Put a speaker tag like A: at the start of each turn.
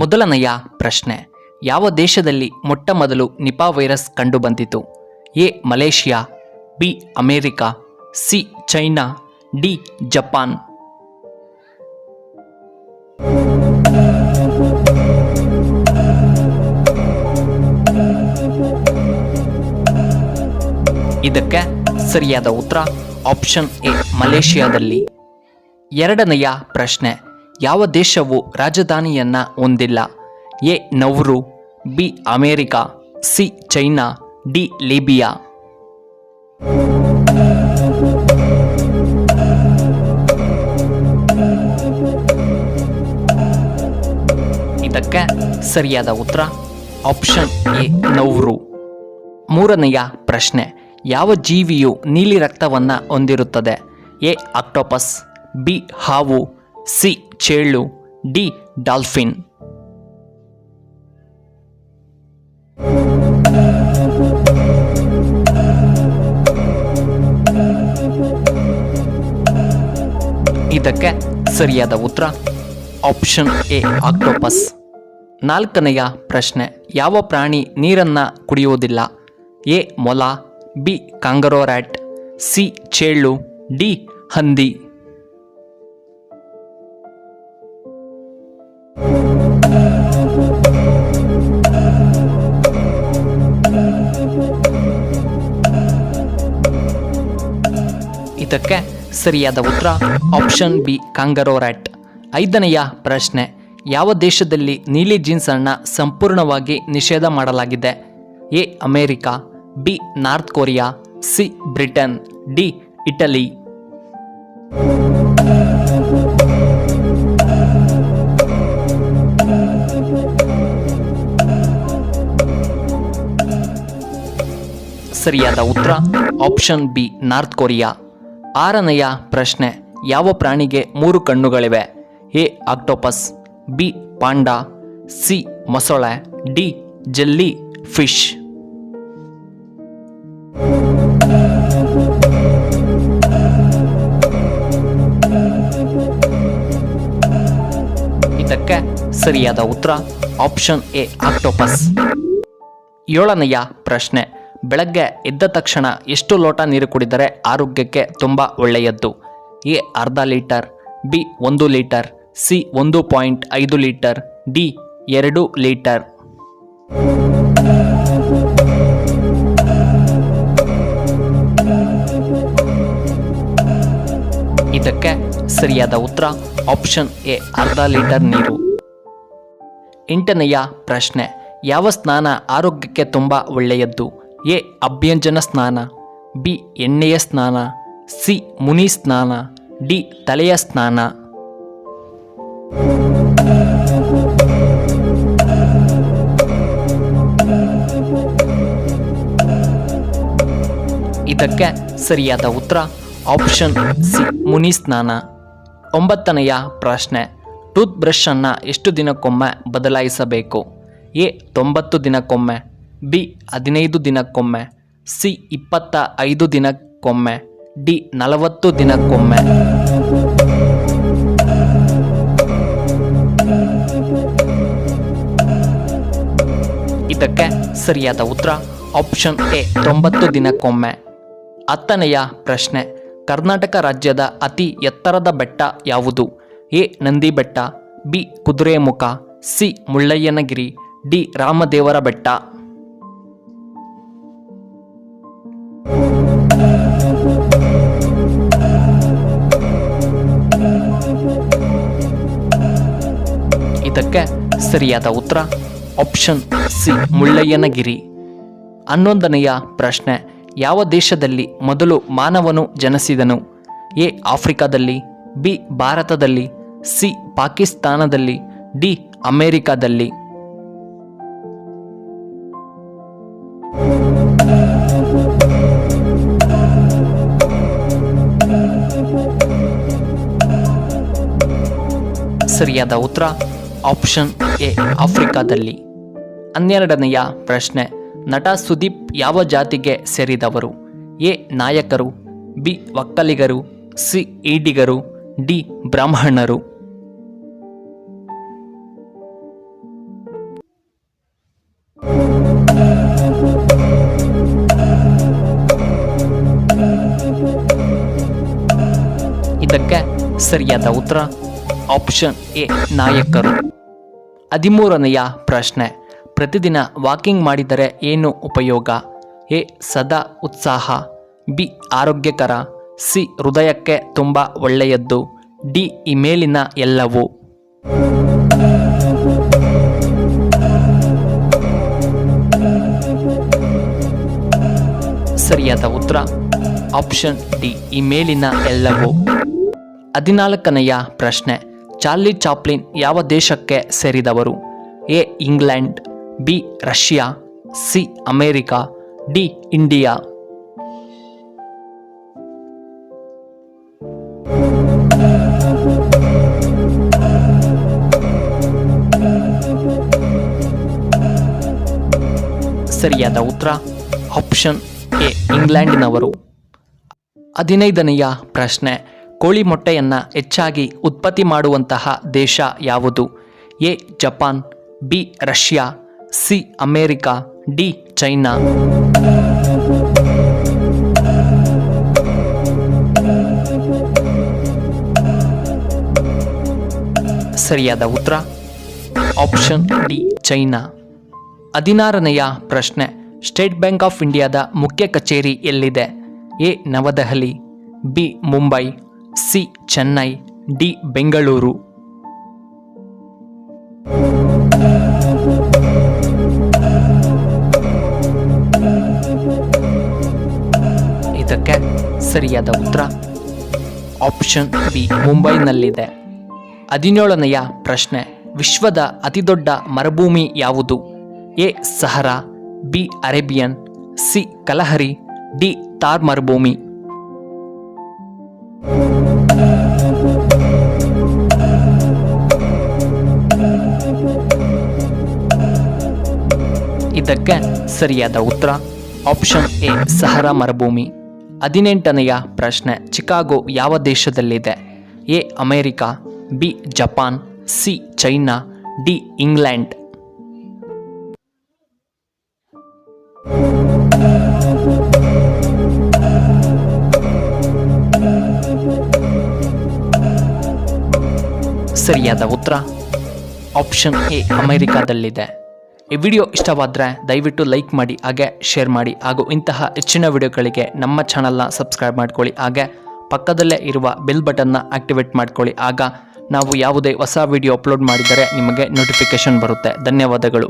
A: ಮೊದಲನೆಯ ಪ್ರಶ್ನೆ, ಯಾವ ದೇಶದಲ್ಲಿ ಮೊಟ್ಟ ಮೊದಲು ನಿಪಾ ವೈರಸ್ ಕಂಡುಬಂದಿತು? A Malaysia, B America, C China, D Japan. ಇದಕ್ಕೆ ಸರಿಯಾದ ಉತ್ತರ ಆಪ್ಷನ್ ಎ ಮಲೇಷಿಯಾದಲ್ಲಿ. ಎರಡನೆಯ ಪ್ರಶ್ನೆ, ಯಾವ ದೇಶವು ರಾಜಧಾನಿಯನ್ನ ಹೊಂದಿಲ್ಲ? A Nauru, B America, C China, D Libya. ಇದಕ್ಕೆ ಸರಿಯಾದ ಉತ್ತರ ಆಪ್ಷನ್ ಎ ನೌರು. ಮೂರನೆಯ ಪ್ರಶ್ನೆ, ಯಾವ ಜೀವಿಯು ನೀಲಿ ರಕ್ತವನ್ನು ಹೊಂದಿರುತ್ತದೆ? ಎ ಆಕ್ಟೋಪಸ್, ಬಿ ಹಾವು, ಸಿ ಚೇಳು, ಡಿ ಡಾಲ್ಫಿನ್. ಇದಕ್ಕೆ ಸರಿಯಾದ ಉತ್ತರ ಆಪ್ಷನ್ ಎ ಆಕ್ಟೋಪಸ್. ನಾಲ್ಕನೆಯ ಪ್ರಶ್ನೆ, ಯಾವ ಪ್ರಾಣಿ ನೀರನ್ನು ಕುಡಿಯುವುದಿಲ್ಲ? ಎ ಮೊಲ, ಬಿ ಕಾಂಗರೋ ರ್ಯಾಟ್, ಸಿ ಚೇಳು, ಡಿ ಹಂದಿ. ಇದಕ್ಕೆ ಸರಿಯಾದ ಉತ್ತರ ಆಪ್ಷನ್ ಬಿ ಕಾಂಗರೋ ರ್ಯಾಟ್. ಐದನೆಯ ಪ್ರಶ್ನೆ, ಯಾವ ದೇಶದಲ್ಲಿ ನೀಲಿ ಜೀನ್ಸ್ ಅನ್ನು ಸಂಪೂರ್ಣವಾಗಿ ನಿಷೇಧ ಮಾಡಲಾಗಿದೆ? A America, B north Korea, C Britain, D Italy. ಸರಿಯಾದ ಉತ್ತರ ಆಪ್ಷನ್ ಬಿ ನಾರ್ತ್ ಕೊರಿಯಾ. ಆರನೆಯ ಪ್ರಶ್ನೆ, ಯಾವ ಪ್ರಾಣಿಗೆ 3 ಕಣ್ಣುಗಳಿವೆ? A octopus, B panda, C ಮೊಸಳೆ, ಡಿ ಜೆಲ್ಲಿ ಫಿಶ್. ಇದಕ್ಕೆ ಸರಿಯಾದ ಉತ್ತರ ಆಪ್ಷನ್ ಎ ಆಕ್ಟೋಪಸ್. ಏಳನೆಯ ಪ್ರಶ್ನೆ, ಬೆಳಗ್ಗೆ ಎದ್ದ ತಕ್ಷಣ ಎಷ್ಟು ಲೋಟ ನೀರು ಕುಡಿದರೆ ಆರೋಗ್ಯಕ್ಕೆ ತುಂಬ ಒಳ್ಳೆಯದ್ದು? ಎ ಅರ್ಧ litre, B 1 litre, C 1.5 litre, D 2 litre. ಇದಕ್ಕೆ ಸರಿಯಾದ ಉತ್ತರ ಆಪ್ಷನ್ ಎ ಅರ್ಧ ಲೀಟರ್ ನೀರು. ಎಂಟನೆಯ ಪ್ರಶ್ನೆ, ಯಾವ ಸ್ನಾನ ಆರೋಗ್ಯಕ್ಕೆ ತುಂಬ ಒಳ್ಳೆಯದ್ದು? ಎ ಅಭ್ಯಂಜನ ಸ್ನಾನ, ಬಿ ಎಣ್ಣೆಯ ಸ್ನಾನ, ಸಿ ಮುನಿ ಸ್ನಾನ, ಡಿ ತಲೆಯ ಸ್ನಾನ. ಇದಕ್ಕೆ ಸರಿಯಾದ ಉತ್ತರ ಆಪ್ಷನ್ ಸಿ ಮುನಿ ಸ್ನಾನ. ಒಂಬತ್ತನೆಯ ಪ್ರಶ್ನೆ, ಟೂತ್ ಬ್ರಷ್ ಅನ್ನು ಎಷ್ಟು ದಿನಕ್ಕೊಮ್ಮೆ ಬದಲಾಯಿಸಬೇಕು? ಎ 90 ದಿನಕ್ಕೊಮ್ಮೆ, ಬಿ 15 ದಿನಕ್ಕೊಮ್ಮೆ, ಸಿ 25 ದಿನಕ್ಕೊಮ್ಮೆ, ಡಿ 40 ದಿನಕ್ಕೊಮ್ಮೆ. ಇದಕ್ಕೆ ಸರಿಯಾದ ಉತ್ತರ ಆಪ್ಷನ್ ಎ 90 ದಿನಕ್ಕೊಮ್ಮೆ. ಹತ್ತನೆಯ ಪ್ರಶ್ನೆ, ಕರ್ನಾಟಕ ರಾಜ್ಯದ ಅತಿ ಎತ್ತರದ ಬೆಟ್ಟ ಯಾವುದು? A Nandi Betta, B Kudremukh, C Mullayanagiri, D ರಾಮದೇವರ ಬೆಟ್ಟ. ಇದಕ್ಕೆ ಸರಿಯಾದ ಉತ್ತರ ಆಪ್ಷನ್ ಸಿ ಮುಳ್ಳಯ್ಯನಗಿರಿ. 11ನೆಯ ಪ್ರಶ್ನೆ, ಯಾವ ದೇಶದಲ್ಲಿ ಮೊದಲು ಮಾನವನು ಜನಿಸಿದನು? ಎ ಆಫ್ರಿಕಾದಲ್ಲಿ, ಬಿ ಭಾರತದಲ್ಲಿ, ಸಿ ಪಾಕಿಸ್ತಾನದಲ್ಲಿ, ಡಿ ಅಮೇರಿಕಾದಲ್ಲಿ. ಸರಿಯಾದ ಉತ್ತರ ಆಪ್ಷನ್ ಎ ಆಫ್ರಿಕಾದಲ್ಲಿ. 12ನೆಯ ಪ್ರಶ್ನೆ, ನಟ ಸುದೀಪ್ ಯಾವ ಜಾತಿಗೆ ಸೇರಿದವರು? ಎ ನಾಯಕರು, ಬಿ ಒಕ್ಕಲಿಗರು, ಸಿ ಈಡಿಗರು, ಡಿ ಬ್ರಾಹ್ಮಣರು. ಇದಕ್ಕೆ ಸರಿಯಾದ ಉತ್ತರ ಆಪ್ಷನ್ ಎ ನಾಯಕರು. 13ನೆಯ ಪ್ರಶ್ನೆ, ಪ್ರತಿದಿನ ವಾಕಿಂಗ್ ಮಾಡಿದರೆ ಏನು ಉಪಯೋಗ? ಎ ಸದಾ ಉತ್ಸಾಹ, ಬಿ ಆರೋಗ್ಯಕರ, ಸಿ ಹೃದಯಕ್ಕೆ ತುಂಬ ಒಳ್ಳೆಯದ್ದು, ಡಿ ಈ ಮೇಲಿನ ಎಲ್ಲವೂ. ಸರಿಯಾದ ಉತ್ತರ ಆಪ್ಷನ್ ಡಿ ಈ ಮೇಲಿನ ಎಲ್ಲವೂ. 14ನೆಯ ಪ್ರಶ್ನೆ, ಚಾರ್ಲಿ ಚಾಪ್ಲಿನ್ ಯಾವ ದೇಶಕ್ಕೆ ಸೇರಿದವರು? A England, B Russia, C America, D India. ಸರಿಯಾದ ಉತ್ತರ ಆಪ್ಷನ್ ಎ ಇಂಗ್ಲೆಂಡಿನವರು. 15ನೆಯ ಪ್ರಶ್ನೆ, ಕೋಳಿ ಮೊಟ್ಟೆಯನ್ನು ಹೆಚ್ಚಾಗಿ ಉತ್ಪತ್ತಿ ಮಾಡುವಂತಹ ದೇಶ ಯಾವುದು? A Japan, B Russia, C America, D China. ಸರಿಯಾದ ಉತ್ತರ ಆಪ್ಷನ್ ಡಿ ಚೈನಾ. 16ನೆಯ ಪ್ರಶ್ನೆ, ಸ್ಟೇಟ್ ಬ್ಯಾಂಕ್ ಆಫ್ ಇಂಡಿಯಾದ ಮುಖ್ಯ ಕಚೇರಿ ಎಲ್ಲಿದೆ? A Navadehali, B Mumbai, C Chennai, D Bengaluru. ಇದಕ್ಕೆ ಸರಿಯಾದ ಉತ್ತರ ಆಪ್ಷನ್ ಬಿ ಮುಂಬೈನಲ್ಲಿದೆ. 17ನೆಯ ಪ್ರಶ್ನೆ, ವಿಶ್ವದ ಅತಿದೊಡ್ಡ ಮರುಭೂಮಿ ಯಾವುದು? A Sahara, B Arabian, C Kalahari, D Thar ಮರುಭೂಮಿ. ಇದಕ್ಕೆ ಸರಿಯಾದ ಉತ್ತರ ಆಪ್ಷನ್ ಎ ಸಹರಾ ಮರುಭೂಮಿ. 18ನೆಯ ಪ್ರಶ್ನೆ, ಚಿಕಾಗೋ ಯಾವ ದೇಶದಲ್ಲಿದೆ? A America, B Japan, C China, D England. ಸರಿಯಾದ ಉತ್ತರ ಆಪ್ಷನ್ ಎ ಅಮೆರಿಕಾದಲ್ಲಿದೆ. ಈ ವಿಡಿಯೋ ಇಷ್ಟವಾದರೆ ದಯವಿಟ್ಟು ಲೈಕ್ ಮಾಡಿ, ಹಾಗೆ ಶೇರ್ ಮಾಡಿ, ಹಾಗೂ ಇಂತಹ ಹೆಚ್ಚಿನ ವಿಡಿಯೋಗಳಿಗೆ ನಮ್ಮ ಚಾನಲ್ನ ಸಬ್ಸ್ಕ್ರೈಬ್ ಮಾಡ್ಕೊಳ್ಳಿ, ಹಾಗೆ ಪಕ್ಕದಲ್ಲೇ ಇರುವ ಬೆಲ್ ಬಟನ್ನ ಆಕ್ಟಿವೇಟ್ ಮಾಡ್ಕೊಳ್ಳಿ. ಆಗ ನಾವು ಯಾವುದೇ ಹೊಸ ವಿಡಿಯೋ ಅಪ್ಲೋಡ್ ಮಾಡಿದರೆ ನಿಮಗೆ ನೋಟಿಫಿಕೇಶನ್ ಬರುತ್ತೆ. ಧನ್ಯವಾದಗಳು.